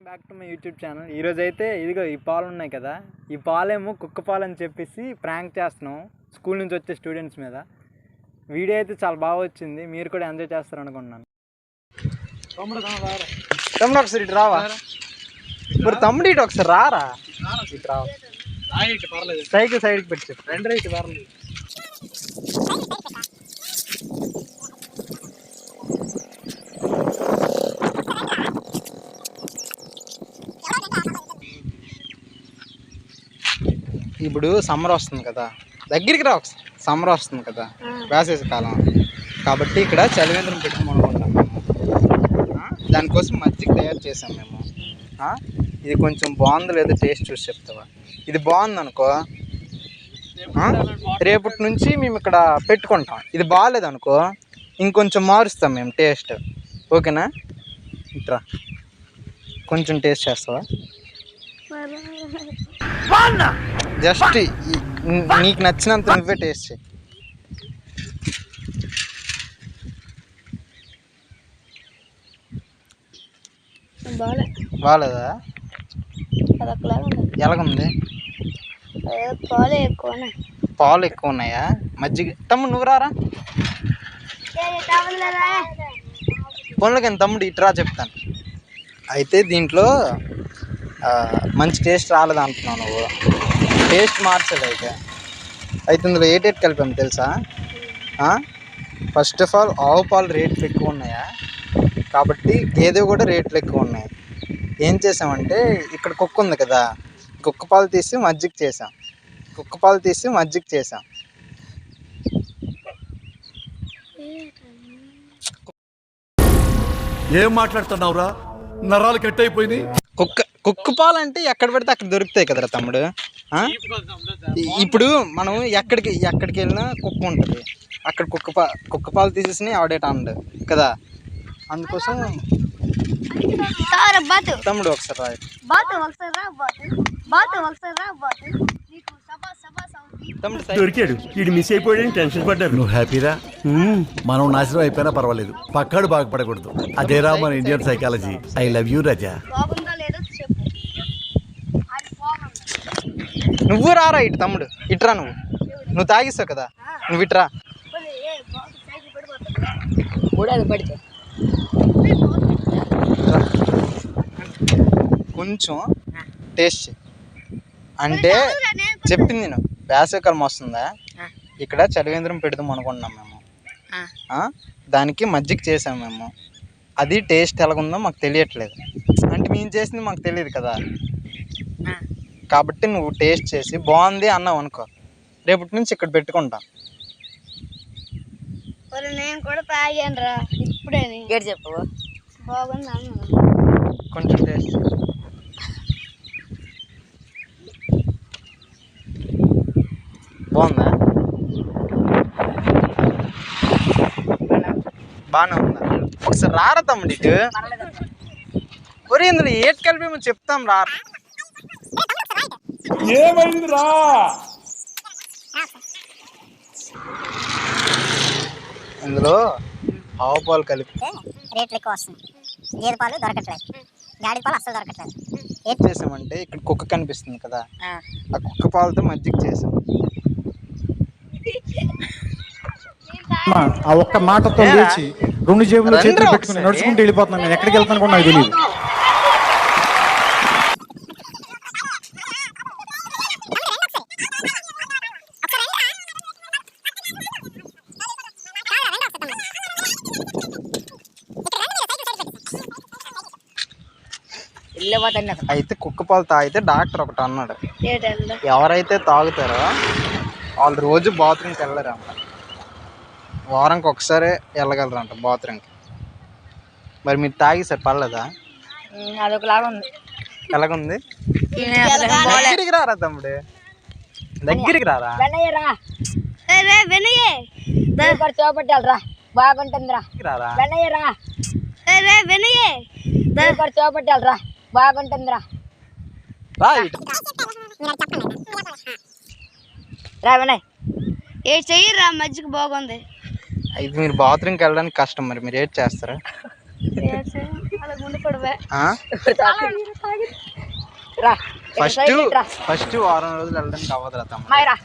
Back to my YouTube channel. ఈరోజు అయితే ఇదిగో ఈ పాలు ఉన్నాయి కదా, ఈ పాలేమో కుక్క పాలు అని చెప్పేసి ప్రాంక్ చేస్తున్నాం స్కూల్ నుంచి వచ్చే స్టూడెంట్స్ మీద. వీడియో అయితే చాలా బాగా వచ్చింది, మీరు కూడా ఎంజాయ్ చేస్తారు అనుకుంటున్నాను. తమ్ముడు ఒకసారి ఇటు రావా, మరి తమ్ముడు ఇటు ఒకసారి రారా, ఇటు రావా, సైకిల్ సైడ్కి పెట్టి రెండు ఇటు పర్లేదు. ఇప్పుడు సమ్మర్ వస్తుంది కదా, దగ్గరికి రా ఒకసారి, సమ్మర్ వస్తుంది కదా, వేసవి కాలం కాబట్టి ఇక్కడ చలివేంద్రం పెట్టుకోమనుకుంటాం. దానికోసం మజ్జిగ తయారు చేసాం మేము. ఇది కొంచెం బాగుంది లేదా టేస్ట్ చూసి చెప్తావా? ఇది బాగుంది అనుకో, రేపటి నుంచి మేము ఇక్కడ పెట్టుకుంటాం. ఇది బాగాలేదు అనుకో, ఇంకొంచెం మారుస్తాం మేము టేస్ట్. ఓకేనా? ఇట్రా కొంచెం టేస్ట్ చేస్తావా? జస్ట్ నీకు నచ్చినంత నువ్వే టేస్ట్ చేయి. బాగాలేదా? ఎలాగుంది? పాలు ఎక్కువ ఉన్నాయా? మజ్జిగ తమ్ముడు నువ్వు రారా, ఫోన్లోకి తమ్ముడు ఇట్రా చెప్తాను. అయితే దీంట్లో మంచి టేస్ట్ రాలేదు అంటున్నావు నువ్వు, టేస్ట్ మార్చదు. అయితే ఇందులో ఏటేటి కలిపాము తెలుసా? ఫస్ట్ ఆఫ్ ఆల్ ఆవు పాలు రేట్లు ఎక్కువ ఉన్నాయా కాబట్టి గేదె కూడా రేట్లు ఎక్కువ ఉన్నాయి. ఏం చేసామంటే ఇక్కడ కుక్క ఉంది కదా, కుక్క పాలు తీసి మజ్జిగ చేసాం. ఏం మాట్లాడుతున్నావురా, నరాలు కట్ అయిపోయినాయి. కుక్క పాలు అంటే ఎక్కడ పడితే అక్కడ దొరుకుతాయి కదరా తమ్ముడు. ఇప్పుడు మనం ఎక్కడికి వెళ్ళినా కుక్క ఉంటుంది, అక్కడ కుక్క పాలు తీసేసి ఆడేట అండు కదా, అందుకోసం తమ్ముడు ఒకసారి రా. దొరికాడు, వీడు మిస్ అయిపోయాడని టెన్షన్ పడ్డారు. నువ్వు హ్యాపీరా? మనం నాశనం అయిపోయినా పర్వాలేదు, పక్కాడు బాగుపడకూడదు. అదేరా మన Indian psychology. I love you Raja. నువ్వు రారా ఇటు తమ్ముడు, ఇట్రా. నువ్వు తాగిస్తావు కదా, నువ్వు ఇట్రా. కొంచెం టేస్ట్ అంటే చెప్పింది నేను. వేసవికాలం వస్తుందా, ఇక్కడ చలివేంద్రం పెడదాం అనుకుంటున్నాం మేము. దానికి మజ్జిగ చేసాం మేము. అది టేస్ట్ ఎలాగుందో మాకు తెలియట్లేదు, అంటే మేము చేసింది మాకు తెలియదు కదా. కాబట్టి నువ్వు టేస్ట్ చేసి బాగుంది అన్నావు అనుకో, రేపటి నుంచి ఇక్కడ పెట్టుకుంటాం. నేను కూడా తాగాను రా ఇప్పుడే. చెప్పు బాగుంది అన్న, కొంచెం టేస్ట్. బాగుందా? బాగానే ఉందా? ఒకసారి రారా తమ్ముడు ఇటు. ఒరే ఇందులో ఏటి కలిపేమో చెప్తాం రా. ఏమైందిరా? ఇందులో ఆవు పాలు కలిపి రేట్లు ఎక్కువ వస్తుంది, గేదె పాలు దొరకట్లేదు, గాడి పాలు అసలు దొరకట్లేదు. ఏం చేసామంటే ఇక్కడ కుక్క కనిపిస్తుంది కదా, ఆ కుక్క పాలతో మజ్జిగ చేసాం. ఆ ఒక్క మాటతో లేచి రెండు జేబులు చేతులు పెట్టుకుని నడుచుకుంటూ వెళ్ళిపోతున్నాను. నేను ఎక్కడికి వెళ్తాను కూడా నాకు తెలియదు. అయితే కుక్క పాలు తాగితే డాక్టర్ ఒకటి అన్నాడు, ఎవరైతే తాగుతారో వాళ్ళు రోజు బాత్రూమ్కి వెళ్ళరంట, వారానికి ఒకసారి వెళ్ళగలరంట బాత్రూమ్కి. మరి మీరు తాగి సార్ పర్లేదా? ఎలాగుంది? దగ్గరికి రారా తమ్ముడు, దగ్గరికి రారా. చూపట్టాలరా, బాగుంటుందిరా. చూపట్టాలరా, బాగుంటుందిరా. రా వినయ్, ఏ చెయ్యరా మజ్జిగ బాగుంది. అయితే మీరు బాత్రూమ్కి వెళ్ళడానికి కష్టం, మరి మీరు ఏం చేస్తారా? ఆ? రా ఫస్ట్ వారం రోజులు వెళ్ళడానికి అవ్వదురా తమ్ముడు. మాయరా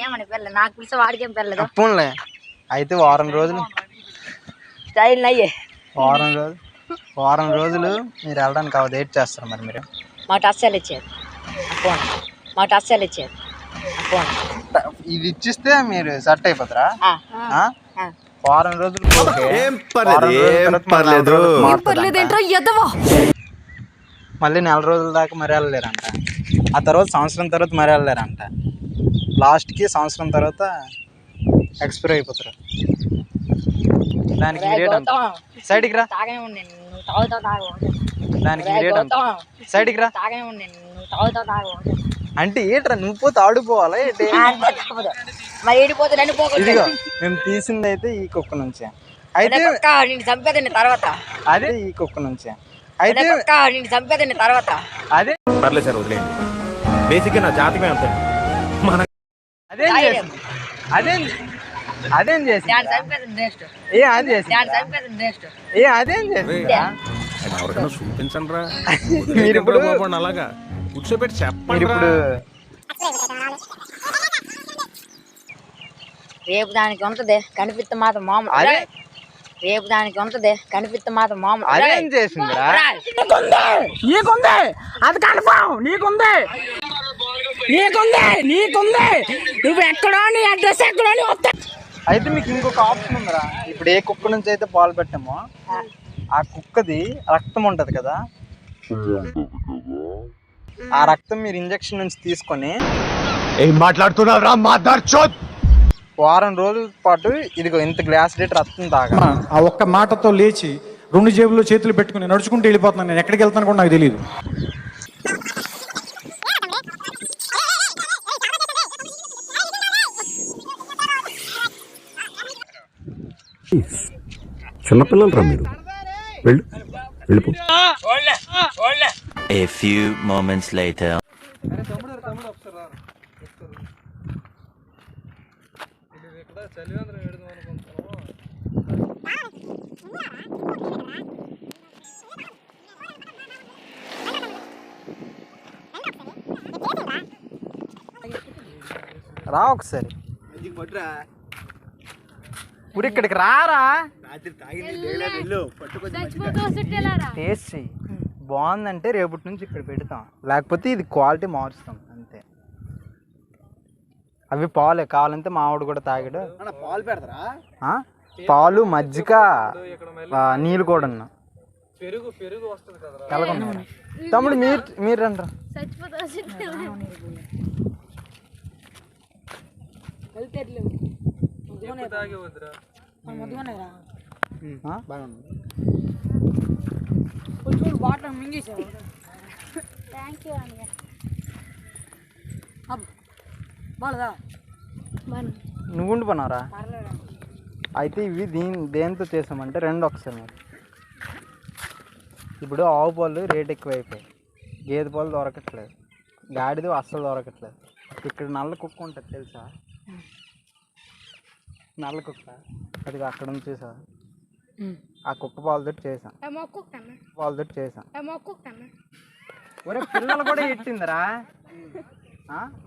ఏమని పెళ్ళ నాకు పిలిచి వాడికేం పెళ్ళదు అప్పులే అయితే వారం రోజులు స్టైల్ అయ్యే వారం రోజులు మీరు వెళ్ళడానికి అవ్వదు. ఏడ్ చేస్తారు మరి మీరు. మాకు అస్సలు ఇచ్చేది ఫోన్ మాకు అస్సలు ఇచ్చేది ఫోన్ ఇది ఇచ్చిస్తే మీరు సెట్ అయిపోతారా? ఆ? వారం రోజులు ఓకే. ఏం వారం రోజుల తర్వాత మళ్ళీ నెల రోజులకు మారుతుందంట. ఎదవా మళ్ళీ నెల రోజుల దాకా మరి వెళ్ళలేరంట. ఆ తర్వాత సంవత్సరం తర్వాత మరి వెళ్ళలేరంట. లాస్ట్కి సంవత్సరం తర్వాత ఎక్స్పైర్ అయిపోతారు. దానికి రేట్ అంట. సైడ్కి రా. తాగనే ఉండి నువ్వు తాగుతావు తాగు దానికి రేట్ అంట. సైడ్కి రా. తాగనే ఉండి నువ్వు తాగుతావు తాగు అంటే ఏంట్రా నువ్వు పోతే ఆడిపోవాలా ఏంటి? మరి ఏడిపోతే నన్ను పోకూడదు ఇదిగో మేము తీసింది అయితే ఈ కుక్క నుంచే. అయితే నేను చంపేదండి తర్వాత అదే ఈ కుక్క నుంచే. అయితే నేను చంపేదండి తర్వాత అదే పర్లేదు సార్ వదిలేయండి. బేసిక్గా నా జాతకమే అంతే. మన అదేం చేసింది అదేం చేసింది దాన్ని చంపేదండి నెక్స్ట్ ఏ అది చేసింది దాన్ని చంపేదండి నెక్స్ట్ ఏ అదేం చేసింది ఎవరికైనా చూపించండి రా. మీరు ఇప్పుడు అలాగా కూర్చోబెట్టి మీరు చెప్పండి. ఇప్పుడు రేపు దానికి ఉంటది కనిపిస్తే మాత్రం మామూలు అదే రేపు దానికి ఉంటది కనిపిస్తే మాత్రం మామూలు అదేం చేసిందిరా? నీకుంది అది కన్ఫర్మ్ నీకుంది నువ్వు ఎక్కడో నీ అడ్రస్ ఎక్కడో నీ వస్తా. అయితే మీకు ఇంకొక ఆప్షన్ ఉందిరా. ఇప్పుడు ఏ కుక్క నుంచి అయితే పాలు పెట్టామో ఆ కుక్కది రక్తం ఉంటది కదా, ఆ రక్తం మీరు ఇంజెక్షన్ నుంచి తీసుకొని ఏం మాట్లాడుతున్నావురా మదర్ చోద్? వారం రోజుల పాటు ఇదిగో ఇంత గ్లాస్ లీటర్ రక్తం తాగా. ఆ ఒక్క మాటతో లేచి 2 జేబుల్లో చేతులు పెట్టుకుని నడుచుకుంటూ వెళ్ళిపోతున్నాను. నేను ఎక్కడికి వెళ్తాను కూడా నాకు తెలియదు. చిన్నపిల్లలు రా మీరు. వెళ్ళిపో. A few moments later. రా ఒకసారి ఇప్పుడు ఇక్కడికి రారా. టేస్ట్ చెయ్యి. బాగుందంటే రేపటి నుంచి ఇక్కడ పెడతాం, లేకపోతే ఇది క్వాలిటీ మార్చుతాం అంతే. అవి పాలే కావాలంటే మా ఆవిడ కూడా తాగాడు. పాలు పెడతారా? పాలు మజ్జిగ నీళ్ళు కూడా ఉన్నా కలగొన్నా. తమ్ముడు మీరు రండి. నువ్వు ఉండి పన్నారా? అయితే ఇవి దేంతో చేసామంటే రెండు ఒకసారి మరి. ఇప్పుడు ఆవు పాలు రేట్ ఎక్కువైపోయాయి, గేదె పాలు దొరకట్లేదు, గాడిది అస్సలు దొరకట్లేదు. ఇక్కడ నల్ల కుక్క ఉంటుంది తెలుసా? నల్ల కుక్క అది అక్కడ ఉంది చూసా? ఆ కుక్క పాలతో చేసాం. ఒరే పిల్లలు కూడా ఇచ్చిందిరా.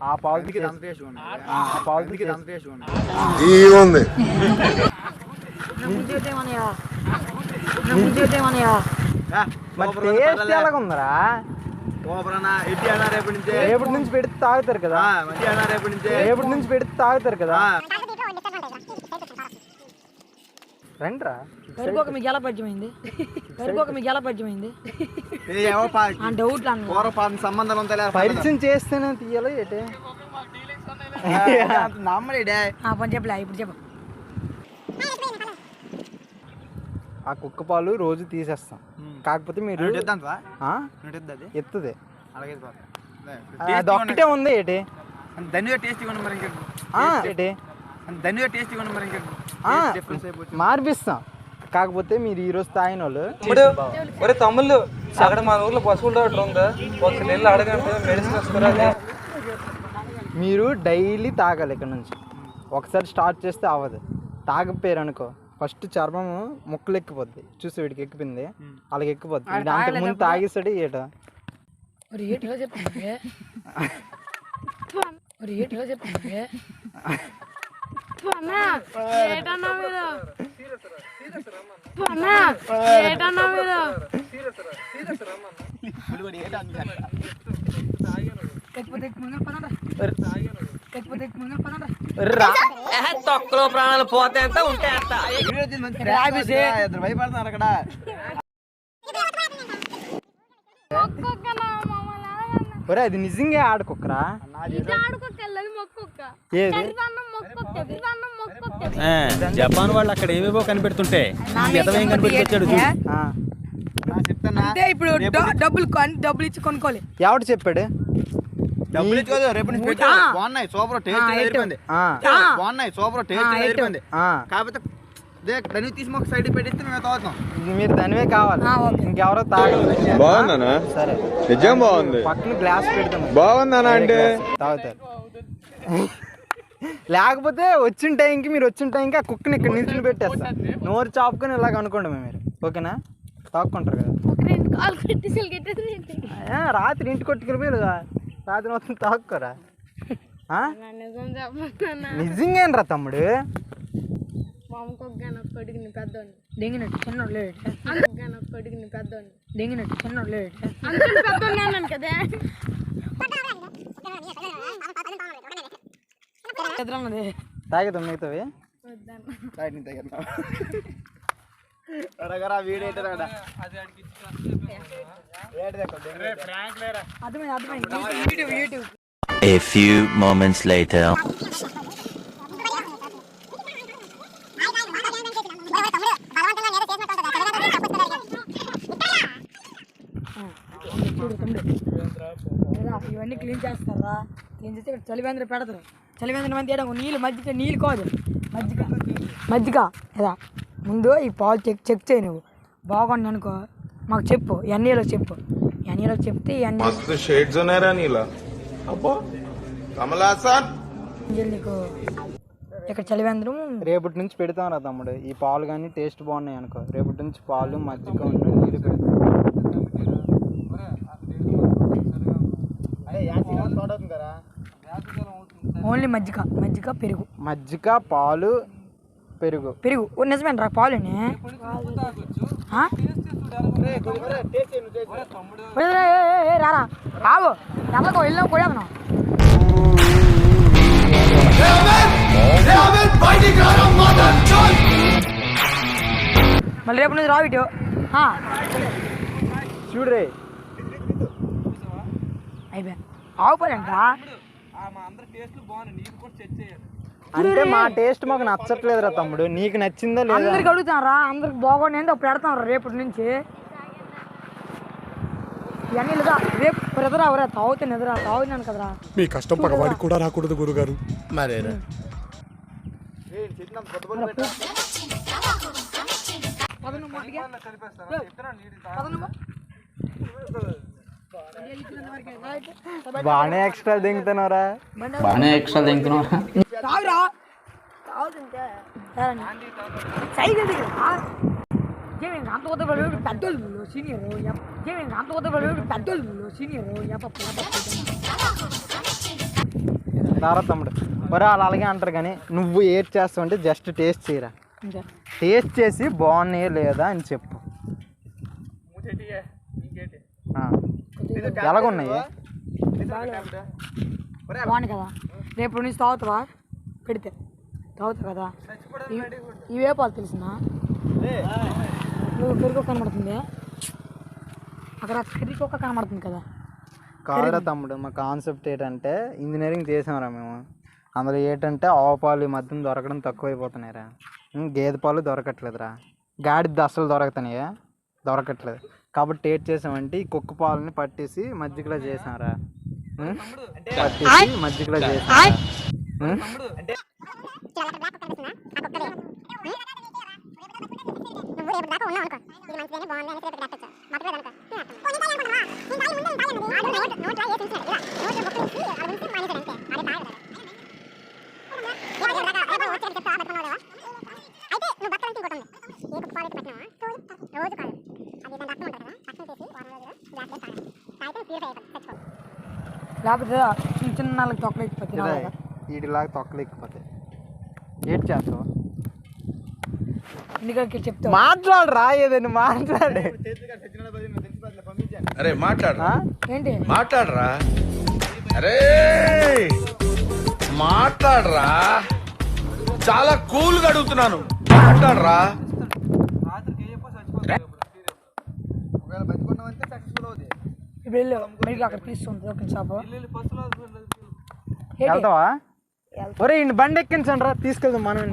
ఆ పాలకి ఎలాగుందిరా? రేపటి నుంచి పెడితే తాగుతారు కదా, రేపటి నుంచి పెడితే తాగుతారు కదా. రండిరా. మీకు ఎలా పరిచయమైంది? పరిచయం చేస్తేనే తీయాలి ఏంటి? చెప్పలే ఇప్పుడు చెప్పు. ఆ కుక్క పాలు రోజు తీసేస్తాం, కాకపోతే మీరు ఎత్తుదే అది ఒక్కటే ఉంది ఏంటి? మార్పిస్తాం, కాకపోతే మీరు ఈరోజు తాగిన వాళ్ళు. ఒరే తమ్ముళ్ళు, అక్కడ మన ఊర్లో పశువుల డాక్టర్ ఉందా? ఒకసారి వెళ్ళి అడగండి, మెడిసిన్ వస్తారా? మీరు డైలీ తాగాలి ఇక్కడ నుంచి. ఒకసారి స్టార్ట్ చేస్తే అవ్వదు. తాగపోయారు అనుకో ఫస్ట్ చర్మం ముక్కలు ఎక్కిపోద్ది. చూసి వీడికి ఎక్కిపోయింది, వాళ్ళకి ఎక్కిపోద్ది. వీడు అంతకు ముందు తాగేసాడు ఏట. తొక్కలో ప్రాణాలు పోతే ఎంత ఉంటే అంత. భయపడుతున్నారు అక్కడ. ఒరే అది నిజంగా ఆడుకోకరా. జపాన్ వాళ్ళు అక్కడ ఏవేవో కనిపెడుతుంటే ఏం కనిపెట్టుకొచ్చాడు చూడు. ఇప్పుడు డబ్బులు ఇచ్చి కొనుక్కోవాలి. ఎవడు చెప్పాడు? డబ్బులు ఇచ్చుకోదు, రేపు నుంచి పెట్టు. బాగున్నాయి సూపర్ టేస్ట్ అయిపోయింది. బాగున్నాయి సూపర్ టేస్ట్ అయిపోయింది. కాకపోతే దాన్ని తీసి మాకు సైడ్ పెట్టిస్తే మేము తాగుతాం. మీరు దానివే కావాలి, ఇంకెవరో తాగలేదు. బాగుందనా? సరే నిజం బాగుంది. పక్కన గ్లాస్ పెడతాం. బాగుందనా అంటే తాగుతారు. లేకపోతే వచ్చిన టైంకి మీరు వచ్చిన టైంకి ఆ కుక్కని ఇక్కడ నిల్చుని పెట్టేస్తా. నోరు చాపుకొని ఇలాగ అనుకోండి మీరు. ఓకేనా? తాక్కుంటారు కదా. రాత్రి ఇంటి కొట్టుకెళ్ళిపోయి రాత్రి మొత్తం తాక్కోరా. నిజంగానరా తమ్ముడు? తాగేద్దాం మిగతావి. A few moments later. ఇవన్నీ క్లీన్ చేస్తారా? క్లీన్ చేస్తే ఇక్కడ చలివేంద్ర పెడతారు. చలివేంద్రం అని తీయడం నీళ్ళు నీళ్ళు కాదు, మజ్జిగ కదా. ముందు ఈ పాలు చెక్ చేయి. నువ్వు బాగుంది అనుకో మాకు చెప్పు, ఎన్నీలో చెప్పు. ఎన్నీలో చెప్తే నీకు ఇక్కడ చలివేంద్రం రేపటి నుంచి పెడతాం రా తమ్ముడు. ఈ పాలు కానీ టేస్ట్ బాగున్నాయి అనుకో, రేపటి నుంచి పాలు మజ్జిగ నీళ్ళు పెడతాం. ఓన్లీ మజ్జిగ పెరుగు. మజ్జిగ పాలు పెరుగు. నిజమేనరా? పాలుని రారా బాబు ఎవరికో వెళ్ళాం పోయాను. మళ్ళీ రేపు నుంచి రావు ఇటు. చూడరే అయిపోయా ఆవు పాలంట. అంటే మా టేస్ట్ మాకు నచ్చట్లేదురా తమ్ముడు, నీకు నచ్చిందా లేదా? అందరికి అడుగుతారా? అందరికి బాగుండేది అప్పుడు పెడతాం రేపటి నుంచి. ఇవన్నీ లేదా రేపు బ్రదరా ఎవరా తాగుతాను ఎదురా తాగుతున్నాను కదరా. మీ కష్టం పగవాడికి కూడా రాకూడదు గురుగారు. మరేరా బాగానే ఎక్స్ట్రా దింగుతున్నారా? తాగురా సైకిల్ దగ్గర అంత కొత్త పెద్దోళ్ళు సీనియర్ అంత కొత్త పెద్దోళ్ళు సీనియర్ తారా తమ్ముడు. మరి వాళ్ళు అలాగే అంటారు కానీ నువ్వు ఏడ్ చేస్తావు అంటే జస్ట్ టేస్ట్ చేయరా. టేస్ట్ చేసి బాగున్నాయా లేదా అని చెప్పు. ఎలాగున్నాయి? బాగుంది కదా. రేపు నుంచి తాగుతావా? పెడితే తాగుతావు కదా. ఇవే పాలు తెలిసిందా? నువ్వు పెరుగు కనబడుతుంది అక్కడ, పెరుగు కనబడుతుంది కదా. కాదురా తమ్ముడు, మా కాన్సెప్ట్ ఏంటంటే ఇంజనీరింగ్ చేసాంరా మేము. అందులో ఏంటంటే ఆవు పాలు ఈ మధ్యన దొరకడం తక్కువైపోతున్నాయిరా. గేదె పాలు దొరకట్లేదురా. గాడిద అసలు దొరకట్లేదు. కాబట్టి ఏం చేసామంటే ఈ కుక్క పాలని పట్టేసి మజ్జిగలో చేసాంరా. మజ్జిగలో చేసాం. అయితే నువ్వు బతకాలంటే ఇంకోటి లేకపోతే చిన్న చిన్న వాళ్ళకి తొక్కలు ఎక్కిపోతే వీడిలాగా తొక్కలు ఎక్కిపోతాయి. ఏడ్ చేస్తావు? ఎందుకంటే చెప్తా మాట్లాడరా, ఏదైనా మాట్లాడే. అరే మాట్లాడరా, ఏంటి మాట్లాడరా, అరే మాట్లాడరా, చాలా కూల్ గా అడుగుతున్నాను, మాట్లాడరా. ఒకవేళ బతికున్నామంటే సక్సెస్ఫుల్ అవుతుంది. ఇప్పుడు వెళ్ళు మెడికల్ అక్కడ తీసుకుంటుంది ఒక షాపు వెళ్తావా? ఒరే బండి ఎక్కించండి రా, తీసుకెళ్దాం మనం.